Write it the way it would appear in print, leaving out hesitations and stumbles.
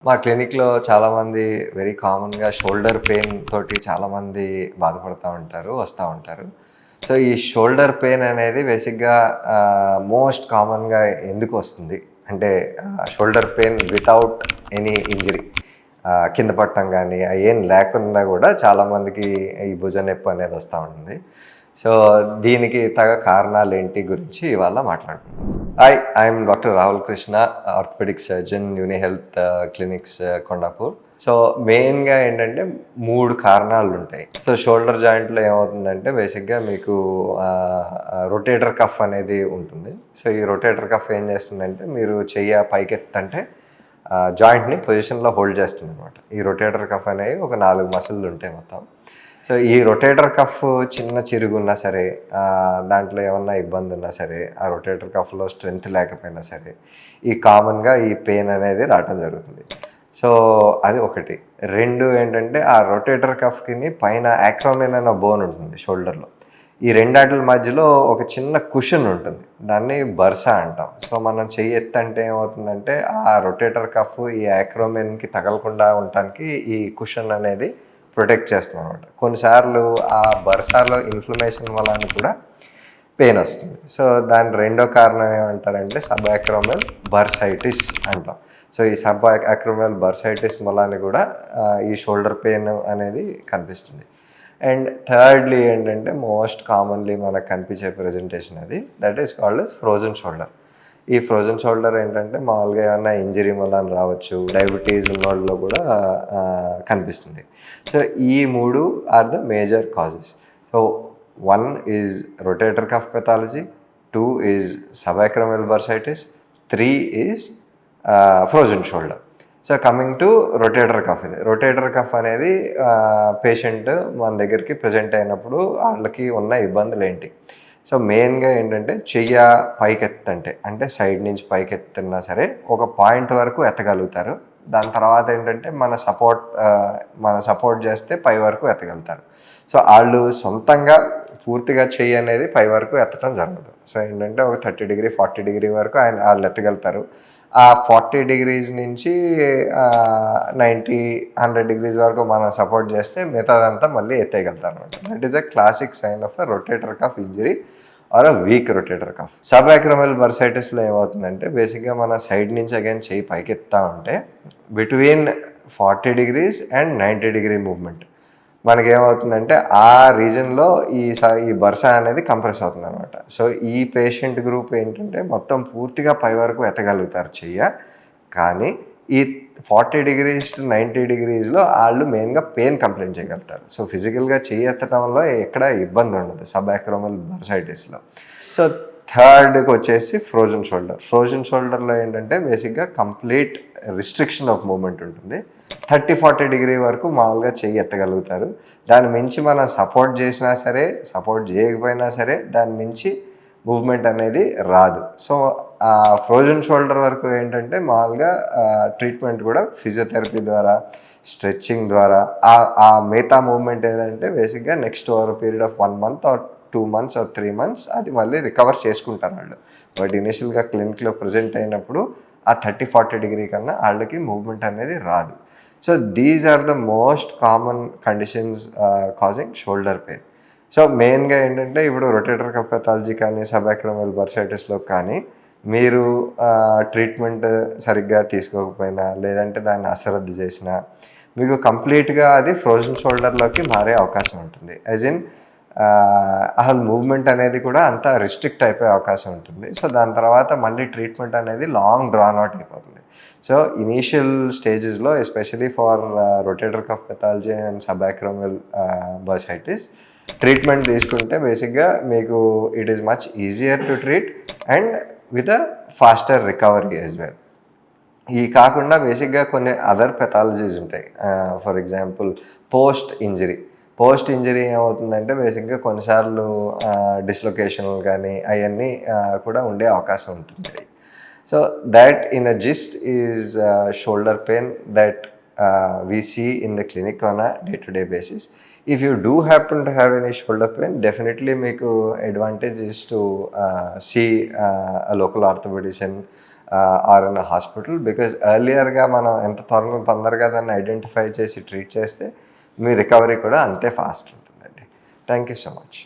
మా క్లినిక్‌లో చాలామంది వెరీ కామన్‌గా షోల్డర్ పెయిన్ తోటి చాలామంది బాధపడతా ఉంటారు, వస్తా ఉంటారు. సో, ఈ షోల్డర్ పెయిన్ అనేది బేసిక్‌గా మోస్ట్ కామన్‌గా ఎందుకొస్తుంది? అంటే shoulder pain without any injury. కింద పడటం గానీ, అయేం లేకుండా గూడా చాలామందికి ఈ భుజ నొప్పి అనేది వస్తా ఉంటుంది. సో, దీనికి తగ కారణాలేంటి గురించి ఇవాళ మాట్లాడుకుందాం. Hi, I'm doctor Rahul Krishna, orthopaedic surgeon, uni health clinics Kondapur. So, మెయిన్‌గా ఏంటంటే 3 కారణాలుంటాయి. సో, షోల్డర్ జాయింట్‌లో ఏమవుతుందంటే బేసిక్‌గా మీకు రొటేటర్ కఫ్ అనేది ఉంటుంది. సో, ఈ రొటేటర్ కఫ్ ఏం చేస్తుందంటే మీరు చెయ్య పైకెత్తంటే జాయింట్‌ని పొజిషన్‌లో హోల్డ్ చేస్తుందనమాట. ఈ రొటేటర్ కఫ్ అనేవి ఒక 4 మసిల్లు ఉంటాయి మొత్తం. సో, ఈ రొటేటర్ కఫ్ చిన్న చిరుగున్నా సరే, దాంట్లో ఏమన్నా ఇబ్బంది ఉన్నా సరే, ఆ రొటేటర్ కఫ్‌లో స్ట్రెంత్ లేకపోయినా సరే, ఈ కామన్‌గా ఈ పెయిన్ అనేది రావటం జరుగుతుంది. సో, అది ఒకటి. 2 ఏంటంటే ఆ రొటేటర్ కఫ్‌కిని పైన యాక్రోమియన్ అనే బోన్ ఉంటుంది షోల్డర్‌లో. ఈ రెండాటిల మధ్యలో ఒక చిన్న కుషన్ ఉంటుంది. దాన్ని బర్సా అంటాం. సో, మనం చెయ్యి ఎత్తంటే ఏమవుతుందంటే ఆ రొటేటర్ కఫ్ ఈ యాక్రోమియన్‌కి తగలకుండా ఉండటానికి ఈ కుషన్ అనేది ప్రొటెక్ట్ చేస్తుందనమాట. కొన్నిసార్లు ఆ బర్సాలో ఇన్ఫ్లమేషన్ వలన కూడా పెయిన్ వస్తుంది. సో, దాని రెండో కారణం ఏమంటారంటే సబ్ యాక్రోమియల్ బర్సైటిస్ అంటాం. సో, ఈ సబ్ యాక్రోమియల్ బర్సైటిస్ వలన కూడా ఈ షోల్డర్ పెయిన్ అనేది కనిపిస్తుంది. అండ్ థర్డ్‌లీ ఏంటంటే మోస్ట్ కామన్‌లీ మనకు కనిపించే ప్రెజెంటేషన్ అది. That is called as frozen shoulder. ఈ ఫ్రోజన్ షోల్డర్ ఏంటంటే మామూలుగా ఏమన్నా ఇంజరీ వలన రావచ్చు, డయాబెటీస్ ఉన్నోళ్ళలో కూడా కనిపిస్తుంది. సో, ఈ 3 are the major causes. So, 1 is rotator cuff pathology, 2 is subacromial bursitis, 3 is frozen shoulder. So, coming to rotator cuff. ఇది రొటేటర్ కఫ్ అనేది పేషెంట్ మన దగ్గరికి ప్రజెంట్ అయినప్పుడు వాళ్ళకి ఉన్న ఇబ్బందులు ఏంటి? సో, మెయిన్‌గా ఏంటంటే చెయ్య పైకెత్తంటే అంటే సైడ్ నుంచి పైకెత్తున్నా సరే ఒక పాయింట్ వరకు ఎత్తగలుగుతారు. దాని తర్వాత ఏంటంటే మన సపోర్ట్ చేస్తే పై వరకు ఎత్తగలుగుతారు. సో, ఆళ్ళు సొంతంగా పూర్తిగా చెయ్యి అనేది పై వరకు ఎత్తడం జరగదు. సో, ఏంటంటే ఒక 30 డిగ్రీ, 40 డిగ్రీ వరకు ఆళ్ళు ఎత్తగలుగుతారు. ఆ 40 డిగ్రీస్ నుంచి 90, 100 డిగ్రీస్ వరకు మనం సపోర్ట్ చేస్తే మిగతాదంతా మళ్ళీ ఎత్తేయగలుగుతారనమాట. That is a classic sign of a rotator cuff injury or a weak rotator cuff. Subacromial బర్సైటిస్లో ఏమవుతుందంటే బేసిక్గా మన సైడ్ నుంచి అగైన్ చెయ్యి పైకెత్తా ఉంటే between 40 degrees and 90 degree movement మనకేమవుతుందంటే ఆ రీజన్లో ఈ బర్సా అనేది కంప్రెస్ అవుతుంది అనమాట. సో, ఈ పేషెంట్ గ్రూప్ ఏంటంటే మొత్తం పూర్తిగా పై వరకు ఎత్తగలుగుతారు చెయ్య. కానీ ఈ 40 డిగ్రీస్ టు 90 డిగ్రీస్లో వాళ్ళు మెయిన్గా పెయిన్ కంప్లైంట్ చేయగలుగుతారు. సో, ఫిజికల్గా చెయ్యి ఎత్తడంలో ఎక్కడ ఇబ్బంది ఉండదు సబ్ యాక్రోమియల్ బర్సైటిస్లో. సో, థర్డ్కి వచ్చేసి ఫ్రోజన్ షోల్డర్. ఫ్రోజన్ షోల్డర్లో ఏంటంటే బేసిక్గా కంప్లీట్ రిస్ట్రిక్షన్ ఆఫ్ మూమెంట్ ఉంటుంది. 30-40 డిగ్రీ వరకు మామూలుగా చెయ్యి ఎత్తగలుగుతారు. దాని మించి మనం సపోర్ట్ చేసినా సరే, సపోర్ట్ చేయకపోయినా సరే దాని మించి మూవ్మెంట్ అనేది రాదు. సో, ఫ్రోజన్ షోల్డర్ వరకు ఏంటంటే మామూలుగా ట్రీట్మెంట్ కూడా ఫిజియోథెరపీ ద్వారా, స్ట్రెచ్చింగ్ ద్వారా ఆ మిగతా మూవ్మెంట్ ఏదంటే బేసిక్గా next over period of 1 month or 2 months or 3 months అది మళ్ళీ రికవర్ చేసుకుంటారు వాళ్ళు. బట్ ఇనిషియల్గా క్లినిక్లో ప్రజెంట్ అయినప్పుడు ఆ 30-40 డిగ్రీ కన్నా వాళ్ళకి మూవ్మెంట్ అనేది రాదు. So, these are the most common conditions causing shoulder pain. So, మెయిన్గా ఏంటంటే ఇప్పుడు రొటేటర్ కఫ్ పెథాలజీ కానీ సబ్ యాక్రోమియల్ బర్సైటిస్లో కానీ మీరు ట్రీట్మెంట్ సరిగ్గా తీసుకోకపోయినా లేదంటే దాన్ని అశ్రద్ధ చేసినా మీకు కంప్లీట్గా అది ఫ్రోజన్ షోల్డర్లోకి మారే అవకాశం ఉంటుంది. యాజ్ ఇన్ అసలు మూవ్మెంట్ అనేది కూడా అంత రిస్ట్రిక్ట్ అయిపోయే అవకాశం ఉంటుంది. సో, దాని తర్వాత మళ్ళీ ట్రీట్మెంట్ అనేది లాంగ్ డ్రాన్ అవుట్ అయిపోతుంది. సో, ఇనీషియల్ స్టేజెస్లో especially for rotator cuff pathology and subacromial bursitis treatment తీసుకుంటే బేసిక్గా మీకు it is much easier to treat and with a faster recovery as well. ఈ కాకుండా బేసిక్గా కొన్ని అదర్ పెథాలజీస్ ఉంటాయి. ఫర్ ఎగ్జాంపుల్ పోస్ట్ ఇంజరీ ఏమవుతుందంటే బేసిక్గా కొన్నిసార్లు డిస్లొకేషన్లు కానీ అవన్నీ కూడా ఉండే అవకాశం ఉంటుంది. So, that in a gist is shoulder pain that we see in the clinic on a day-to-day basis. If you do happen to have any shoulder pain, definitely make advantage is to see a local orthopedician or in hospital. Because ఎర్లియర్గా మనం ఎంత తొందరగా దాన్ని identify చేసి treat చేస్తే మీ recovery కూడా అంతే fast ఉంటుందండి. Thank you so much.